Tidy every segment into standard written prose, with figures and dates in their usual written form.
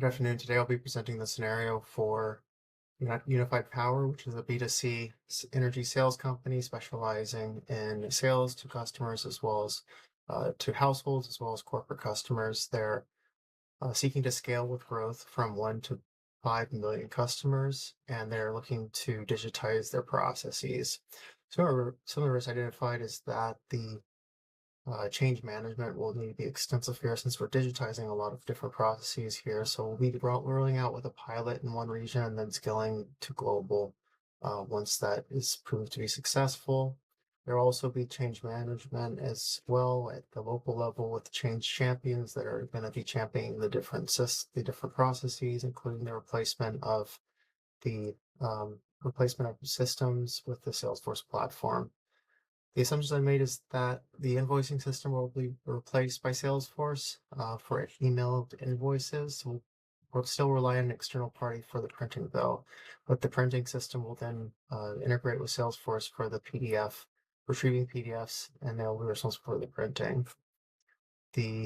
Good afternoon. Today I'll be presenting the scenario for Unified Power, which is a B2C energy sales company specializing in sales to customers as well as to households as well as corporate customers. They're seeking to scale with growth from 1 to 5 million customers, and they're looking to digitize their processes. Some of the risks identified is that the change management will need to be extensive here since we're digitizing a lot of different processes here. So we'll be rolling out with a pilot in one region and then scaling to global once that is proved to be successful. There will also be change management as well at the local level with change champions that are going to be championing the different processes, including the the replacement of systems with the Salesforce platform. The assumptions I made is that the invoicing system will be replaced by Salesforce for emailed invoices. So we'll still rely on an external party for the printing though, but the printing system will then integrate with Salesforce for the PDF, retrieving PDFs, and they'll be responsible for the printing.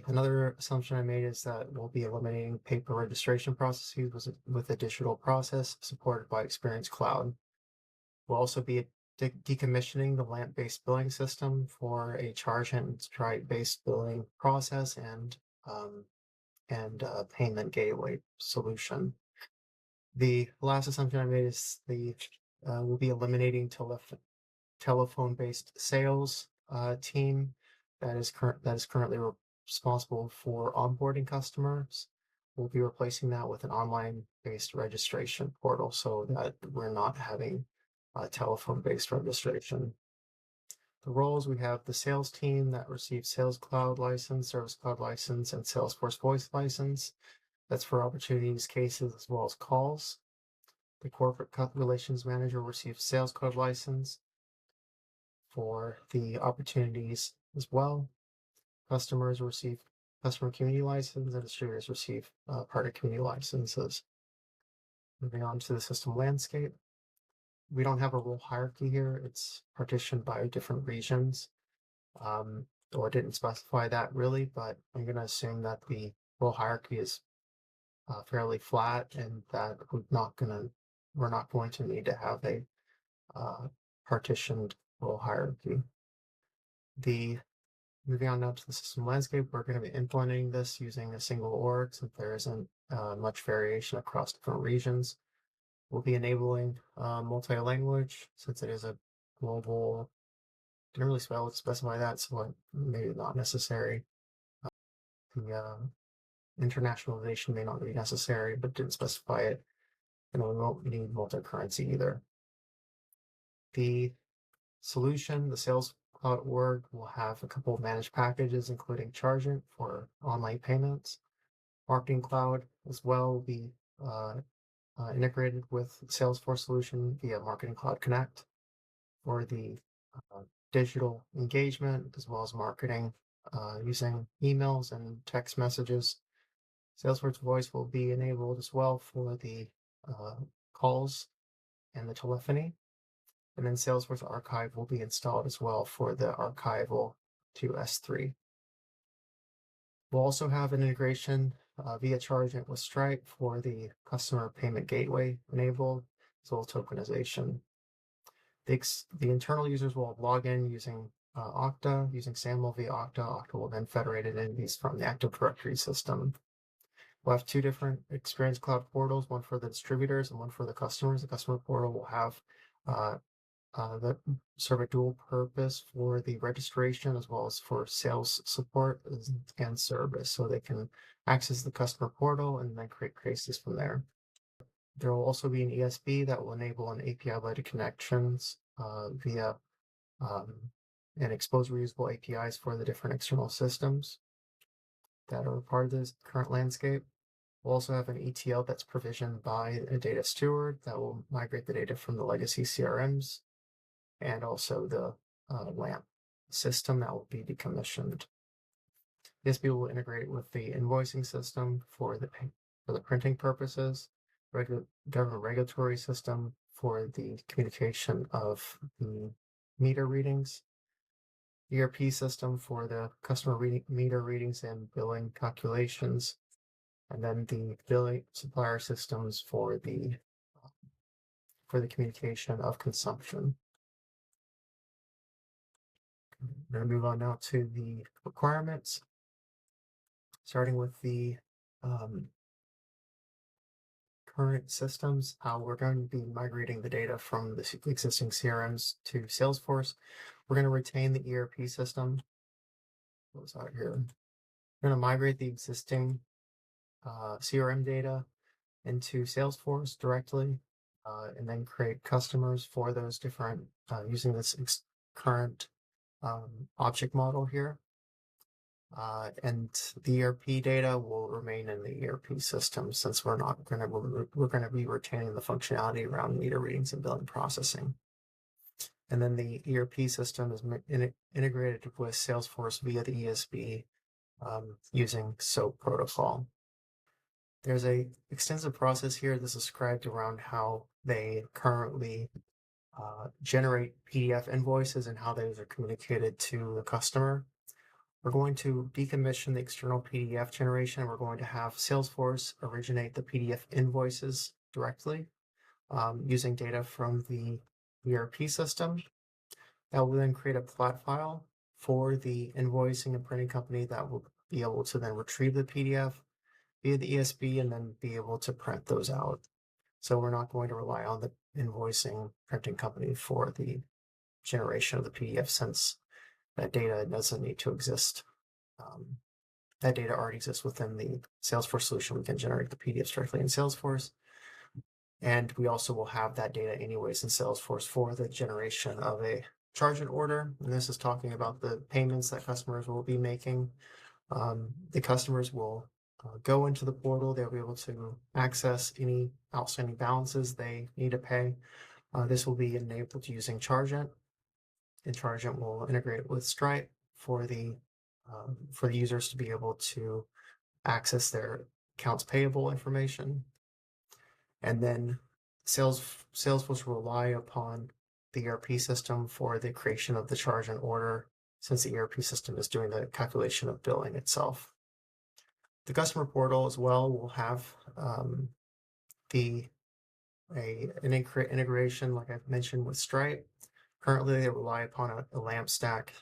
Another assumption I made is that we'll be eliminating paper registration processes with a digital process supported by Experience Cloud. We'll also be decommissioning the LAMP-based billing system for a charge and stripe-based billing process and payment gateway solution. The last assumption I made is we'll be eliminating telephone-based sales team that is currently responsible for onboarding customers. We'll be replacing that with an online-based registration portal so that we're not having telephone-based registration. The roles, we have the sales team that receives Sales Cloud license, Service Cloud license, and Salesforce Voice license. That's for opportunities, cases, as well as calls. The corporate relations manager receives Sales Cloud license for the opportunities as well. Customers receive customer community license, and distributors receive partner community licenses. Moving on to the system landscape. We don't have a role hierarchy here. It's partitioned by different regions. Or didn't specify that really, but I'm going to assume that the role hierarchy is fairly flat and that we're not going to need to have a partitioned role hierarchy. Moving on now to the system landscape, we're going to be implementing this using a single org since there isn't much variation across different regions. We'll be enabling multi-language since it is a global. Didn't really specify that, so maybe not necessary. The internationalization may not be necessary, but didn't specify it. And we won't need multi-currency either. The solution, the Sales Cloud org, will have a couple of managed packages, including Chargent for online payments. Marketing Cloud as well will be integrated with Salesforce solution via Marketing Cloud Connect for the digital engagement as well as marketing using emails and text messages. Salesforce Voice will be enabled as well for the calls and the telephony. And then Salesforce Archive will be installed as well for the archival to S3. We'll also have an integration via Chargent with Stripe for the customer payment gateway enabled, as well as tokenization. The internal users will log in using Okta, using SAML via Okta. Okta will then federate entities from the Active Directory system. We'll have two different Experience Cloud portals, one for the distributors and one for the customers. The customer portal will have that serve a dual purpose for the registration as well as for sales support and service, so they can access the customer portal and then create cases from there. There will also be an ESB that will enable an API-led connections via and expose reusable APIs for the different external systems that are part of this current landscape. We'll also have an ETL that's provisioned by a data steward that will migrate the data from the legacy CRMs, and also the LAMP system that will be decommissioned. ESB will integrate with the invoicing system for the printing purposes, government regulatory system for the communication of the meter readings, ERP system for the customer meter readings and billing calculations, and then the billing supplier systems for the communication of consumption. We're going to move on now to the requirements, starting with the current systems. We're going to be migrating the data from the existing CRMs to Salesforce. We're going to retain the ERP system. What's out here? We're going to migrate the existing CRM data into Salesforce directly, and then create customers for those different using this current object model here. And the ERP data will remain in the ERP system, since we're going to be retaining the functionality around meter readings and billing processing. And then the ERP system is integrated with Salesforce via the ESB using SOAP protocol. There's a extensive process here that's described around how they currently generate PDF invoices and how those are communicated to the customer. We're going to decommission the external PDF generation. We're going to have Salesforce originate the PDF invoices directly using data from the ERP system. That will then create a plat file for the invoicing and printing company that will be able to then retrieve the PDF via the ESB and then be able to print those out. So we're not going to rely on the invoicing printing company for the generation of the PDF, since that data doesn't need to exist. That data already exists within the Salesforce solution. We can generate the PDFs directly in Salesforce. And we also will have that data anyways in Salesforce for the generation of a charge and order. And this is talking about the payments that customers will be making. The customers will go into the portal. They'll be able to access any outstanding balances they need to pay. This will be enabled using Chargent, and Chargent will integrate with Stripe for the users to be able to access their accounts payable information. And then Salesforce will rely upon the ERP system for the creation of the charge and order, since the ERP system is doing the calculation of billing itself. The customer portal as well will have an integration, like I've mentioned, with Stripe. Currently, they rely upon a LAMP stack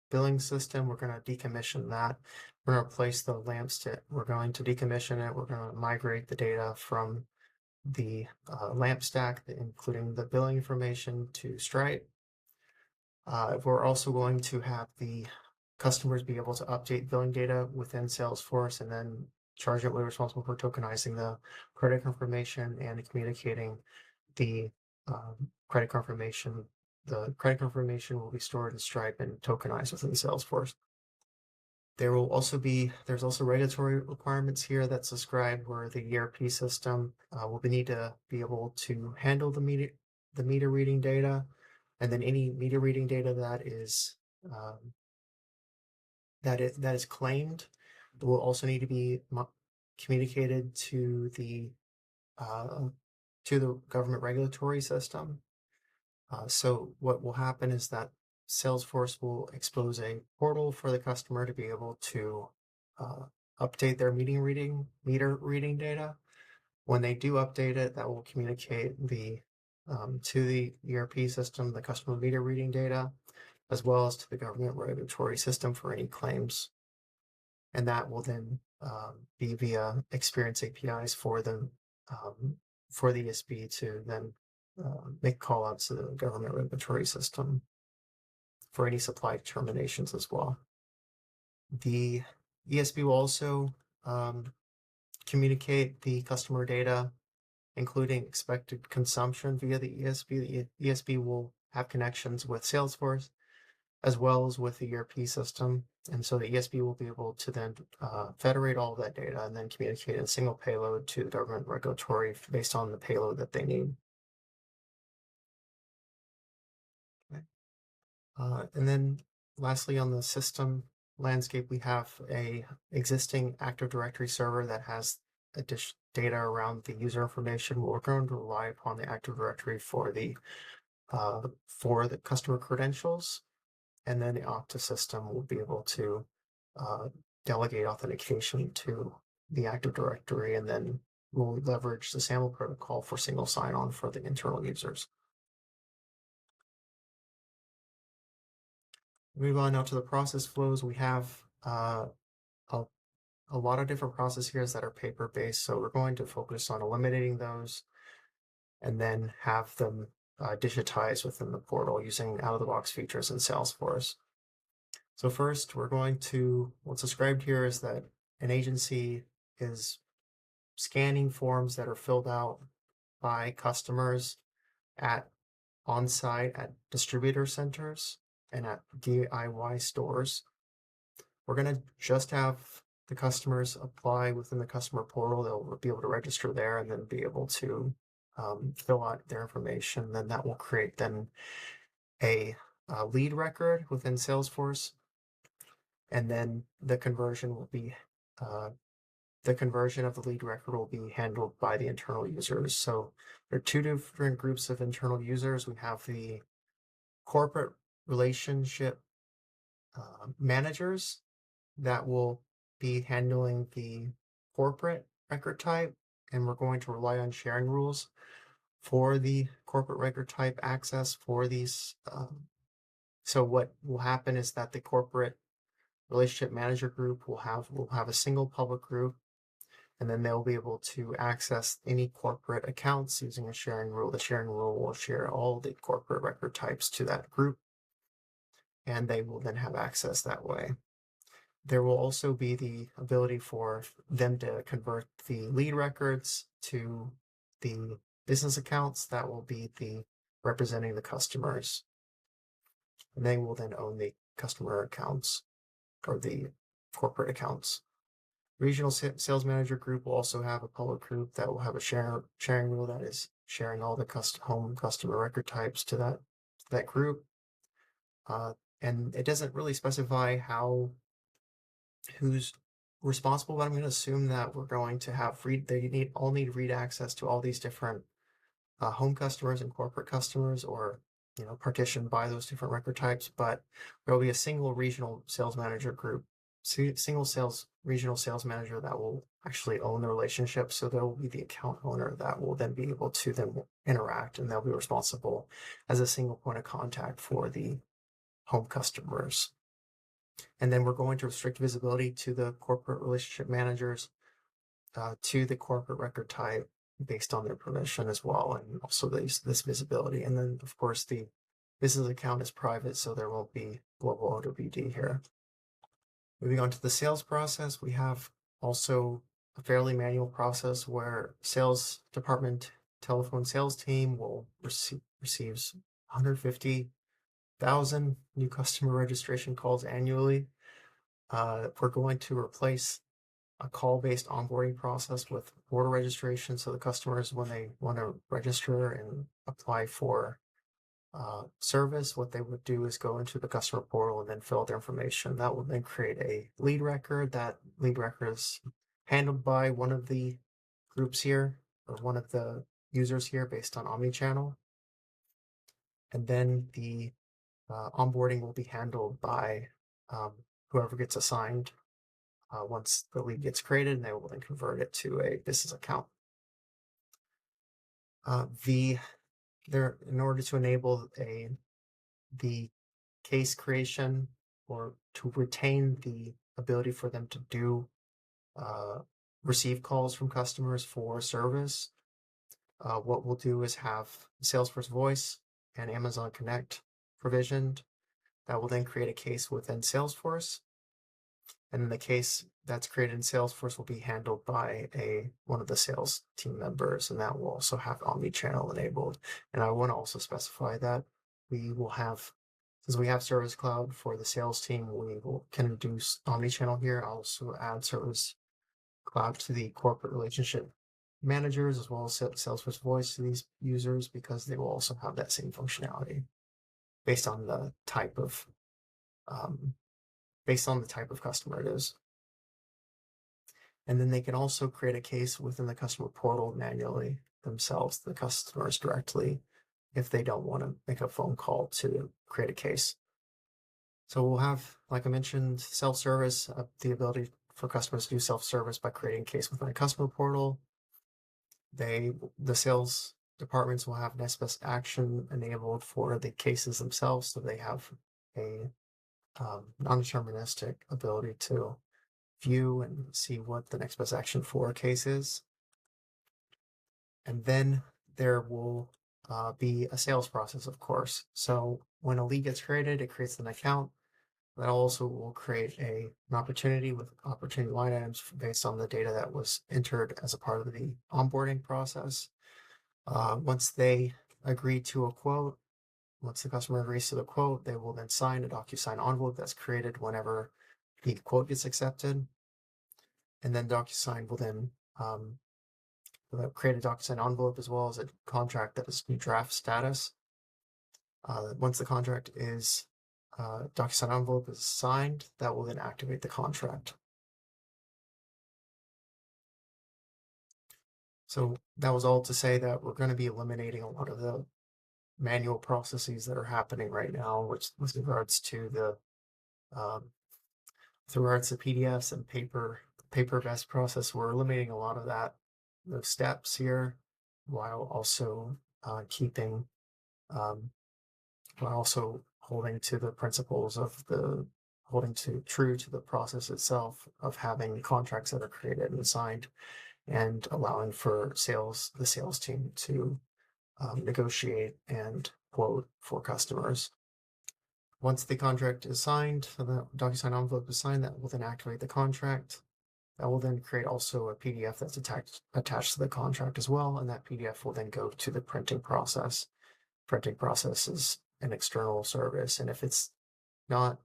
billing system. We're going to decommission that. We're going to replace the LAMP stack. We're going to decommission it. We're going to migrate the data from the LAMP stack, including the billing information, to Stripe. We're also going to have the customers be able to update billing data within Salesforce, and then Chargent will be responsible for tokenizing the credit confirmation and communicating the credit confirmation. The credit confirmation will be stored in Stripe and tokenized within Salesforce. There's also regulatory requirements here that's described, where the ERP system will need to be able to handle the meter reading data, and then any meter reading data that is claimed will also need to be communicated to the government regulatory system. So what will happen is that Salesforce will expose a portal for the customer to be able to update their meter reading data. When they do update it, that will communicate to the ERP system, the customer meter reading data, as well as to the government regulatory system for any claims. And that will then be via experience APIs for the ESB to then make call outs to the government regulatory system for any supply terminations as well. The ESB will also communicate the customer data, including expected consumption via the ESB. The ESB will have connections with Salesforce as well as with the ERP system. And so the ESB will be able to then federate all of that data and then communicate in a single payload to the government regulatory based on the payload that they need. Okay. And then lastly, on the system landscape, we have a existing Active Directory server that has additional data around the user information. We're going to rely upon the Active Directory for the customer credentials, and then the Okta system will be able to delegate authentication to the Active Directory, and then we'll leverage the SAML protocol for single sign-on for the internal users. Move on now to the process flows. We have a lot of different process here that are paper-based, so we're going to focus on eliminating those and then have them digitized within the portal using out-of-the-box features in Salesforce. So first, we're going to, what's described here is that an agency is scanning forms that are filled out by customers at on-site at distributor centers and at DIY stores. We're going to just have the customers apply within the customer portal. They'll be able to register there and then be able to fill out their information. Then that will create then a lead record within Salesforce. And then the conversion will be the conversion of the lead record will be handled by the internal users. So there are two different groups of internal users. We have the corporate relationship managers that will be handling the corporate record type, and we're going to rely on sharing rules for the corporate record type access for these. So what will happen is that the corporate relationship manager group will have a single public group, and then they'll be able to access any corporate accounts using a sharing rule. The sharing rule will share all the corporate record types to that group, and they will then have access that way. There will also be the ability for them to convert the lead records to the business accounts that will be the representing the customers. And they will then own the customer accounts or the corporate accounts. Regional sales manager group will also have a public group that will have a sharing rule that is sharing all the home customer record types to that group. And it doesn't really specify who's responsible, but I'm going to assume that we're going to have they all need read access to all these different home customers and corporate customers, or partitioned by those different record types. But there will be a single regional sales manager group, single regional sales manager that will actually own the relationship. So there will be the account owner that will then be able to then interact, and they'll be responsible as a single point of contact for the home customers. And then we're going to restrict visibility to the corporate relationship managers to the corporate record type based on their permission as well, and also this visibility. And then, of course, the business account is private, so there won't be global OWD here. Moving on to the sales process, we have also a fairly manual process where sales department telephone sales team will receives 150,000 new customer registration calls annually. We're going to replace a call-based onboarding process with order registration. So the customers, when they want to register and apply for service, what they would do is go into the customer portal and then fill out their information. That will then create a lead record. That lead record is handled by one of the groups here, or one of the users here based on omnichannel. And then the onboarding will be handled by whoever gets assigned once the lead gets created, and they will then convert it to a business account. In order to enable the case creation, or to retain the ability for them to receive calls from customers for service, what we'll do is have Salesforce Voice and Amazon Connect provisioned. That will then create a case within Salesforce. And then the case that's created in Salesforce will be handled by one of the sales team members, and that will also have omnichannel enabled. And I want to also specify that we will have, since we have Service Cloud for the sales team, can introduce omnichannel here. I'll also add Service Cloud to the corporate relationship managers, as well as Salesforce Voice to these users, because they will also have that same functionality based on the type of customer it is. And then they can also create a case within the customer portal manually themselves, the customers directly, if they don't want to make a phone call to create a case. So we'll have, like I mentioned, self-service, the ability for customers to do self-service by creating a case within a customer portal. The sales departments will have next best action enabled for the cases themselves, so they have a non-deterministic ability to view and see what the next best action for a case is. And then there will be a sales process, of course. So when a lead gets created, it creates an account. That also will create an opportunity with opportunity line items based on the data that was entered as a part of the onboarding process. Once they agree to a quote, once the customer agrees to the quote, they will then sign a DocuSign envelope that's created whenever the quote gets accepted. And then DocuSign will then create a DocuSign envelope as well as a contract that is in draft status. Once the contract is DocuSign envelope is signed, that will then activate the contract. So that was all to say that we're going to be eliminating a lot of the manual processes that are happening right now, which with regards to the PDFs and paper-based process. We're eliminating a lot of those steps here, while also keeping while also holding to the principles of true to the process itself of having contracts that are created and signed, and allowing for the sales team to negotiate and quote for customers. Once the contract is signed, the DocuSign envelope is signed, that will then activate the contract. That will then create also a PDF that's attached to the contract as well, and that PDF will then go to the printing process. Printing process is an external service, and if it's not,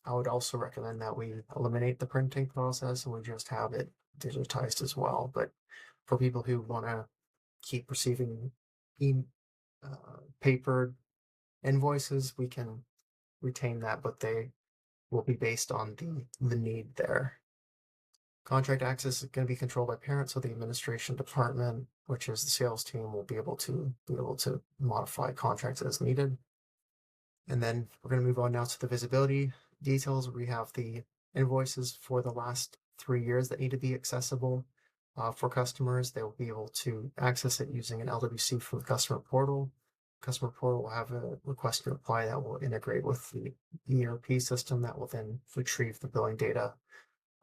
I would also recommend that we eliminate the printing process and we just have it digitized as well. But for people who want to keep receiving papered invoices, we can retain that, but they will be based on the need there. Contract access is going to be controlled by parent, so the administration department, which is the sales team, will be able to modify contracts as needed. And then we're going to move on now to the visibility details. We have the invoices for the last 3 years that need to be accessible for customers. They will be able to access it using an LWC from the customer portal. Customer portal will have a request and reply that will integrate with the ERP system that will then retrieve the billing data,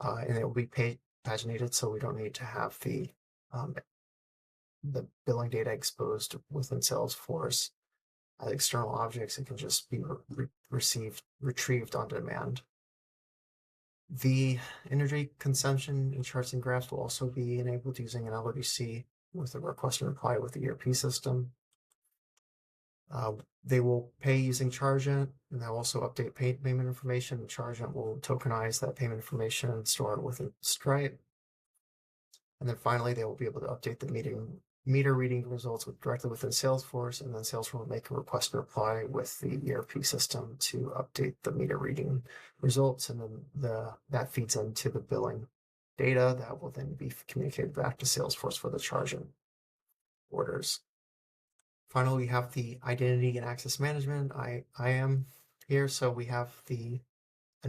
and it will be paginated, so we don't need to have the billing data exposed within Salesforce as external objects. It can just be retrieved on demand. The energy consumption in charts and graphs will also be enabled using an LWC with a request and reply with the ERP system. They will pay using Chargent, and they'll also update payment information. Chargent will tokenize that payment information and store it within Stripe. And then finally, they will be able to update the meter reading results directly within Salesforce, and then Salesforce will make a request and reply with the ERP system to update the meter reading results, and then that feeds into the billing data that will then be communicated back to Salesforce for the Chargent orders. Finally, we have the identity and access management. I am here, so we have a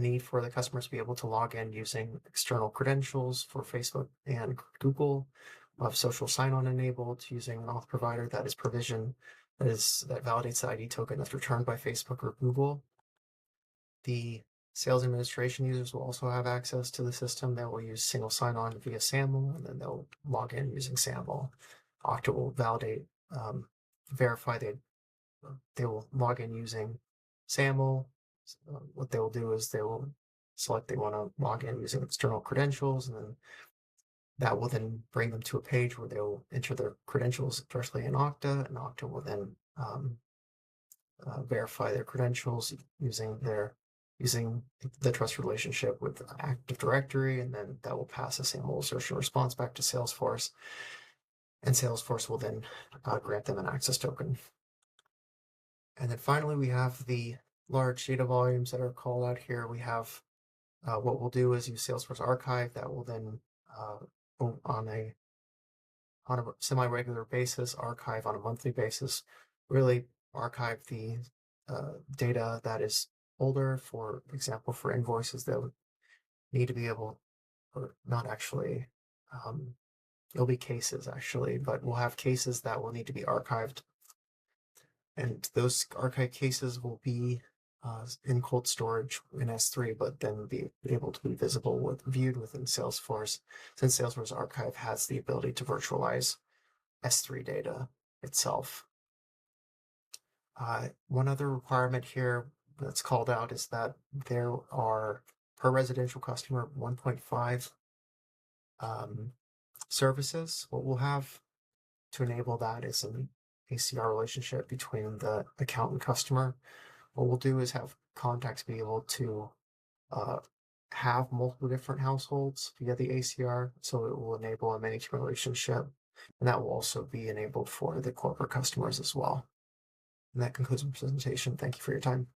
need for the customers to be able to log in using external credentials for Facebook and Google. We'll have social sign-on enabled using an auth provider that is provisioned, that validates the ID token that's returned by Facebook or Google. The sales administration users will also have access to the system. They will use single sign-on via SAML, and then they'll log in using SAML. Okta will validate, verify they will log in using SAML. What they will do is they will select they want to log in using external credentials, and then that will then bring them to a page where they will enter their credentials directly in Okta, and Okta will then verify their credentials using the trust relationship with Active Directory, and then that will pass a SAML assertion response back to Salesforce, and Salesforce will then grant them an access token. And then finally, we have the large data volumes that are called out here. We have what we'll do is use Salesforce Archive that will then on a semi-regular basis, archive on a monthly basis, really archive the data that is older. For example, for invoices that would need to be able or not actually, um, it'll be cases actually, but we'll have cases that will need to be archived. And those archive cases will be in cold storage in S3, but then be able to be viewed within Salesforce, since Salesforce Archive has the ability to virtualize S3 data itself. One other requirement here that's called out is that there are, per residential customer, 1.5 services. What we'll have to enable that is an ACR relationship between the account and customer. What we'll do is have contacts be able to have multiple different households via the ACR, so it will enable a managed relationship, and that will also be enabled for the corporate customers as well. And that concludes my presentation. Thank you for your time.